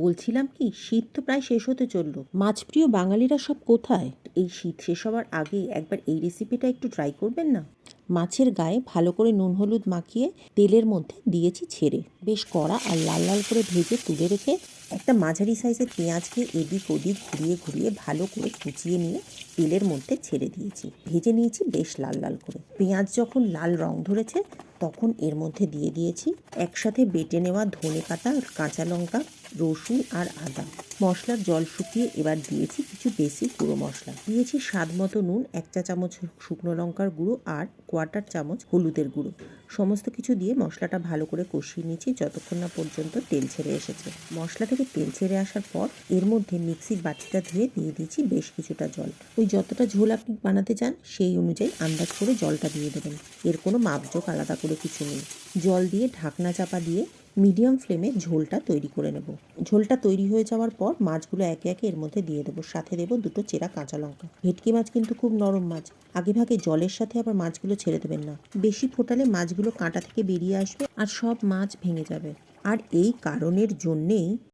বলছিলাম কি, শীত তো প্রায় শেষ হতে চললো। মাছপ্রিয় বাঙালিরা সব কোথায়? এই শীত শেষ হওয়ার আগে একবার এই রেসিপিটা একটু ট্রাই করবেন না? মাছের গায়ে ভালো করে নুন হলুদ মাখিয়ে তেলের মধ্যে দিয়েছি ছেড়ে, বেশ কড়া আর লাল লাল করে ভেজে তুলে রেখে একটা মাঝারি সাইজের পেঁয়াজকে এদিক ওদিক ঘুরিয়ে ঘুরিয়ে ভালো করে কুচিয়ে নিয়ে তেলের মধ্যে ছেড়ে দিয়েছি। ভেজে নিয়েছি বেশ লাল লাল করে। পেঁয়াজ যখন লাল রং ধরেছে তখন এর মধ্যে দিয়ে দিয়েছি একসাথে বেটে নেওয়া ধনেপাতা, কাঁচা লঙ্কা, রসুন আর আদা। মশলার জল শুকিয়ে এবার দিয়েছি কিছু বেসিক গুঁড়ো মশলা। দিয়েছি স্বাদ মতো নুন, 1 চা চামচ শুকনো লঙ্কার গুঁড়ো আর 1/4 চামচ হলুদের গুঁড়ো। সমস্ত কিছু দিয়ে মশলাটা ভালো করে কষিয়ে নিয়েছি যতক্ষণ না পর্যন্ত তেল ছেড়ে এসেছে। মশলা থেকে তেল ছেড়ে আসার পর এর মধ্যে মিক্সির বাটিটা ধুয়ে দিয়ে দিয়েছি বেশ কিছুটা জল। ওই যতটা ঝোল আপনি বানাতে চান সেই অনুযায়ী আন্দাজ করে জলটা দিয়ে দেবেন। এর কোনো মাপজোক আলাদা করে কিছু নেই। জল দিয়ে ঢাকনা চাপা দিয়ে মিডিয়াম ফ্লেমে ঝোলটা তৈরি করে নেব। ঝোলটা তৈরি হয়ে যাওয়ার পর মাছগুলো একে একে এর মধ্যে দিয়ে দেবো, সাথে দেবো 2টো চেরা কাঁচা লঙ্কা। ভেটকি মাছ কিন্তু খুব নরম মাছ, আগে ভাগে জলের সাথে আবার মাছগুলো ছেড়ে দেবেন না। বেশি ফোটালে মাছগুলো কাঁটা থেকে বেরিয়ে আসবে আর সব মাছ ভেঙে যাবে। আর এই কারণের জন্যেই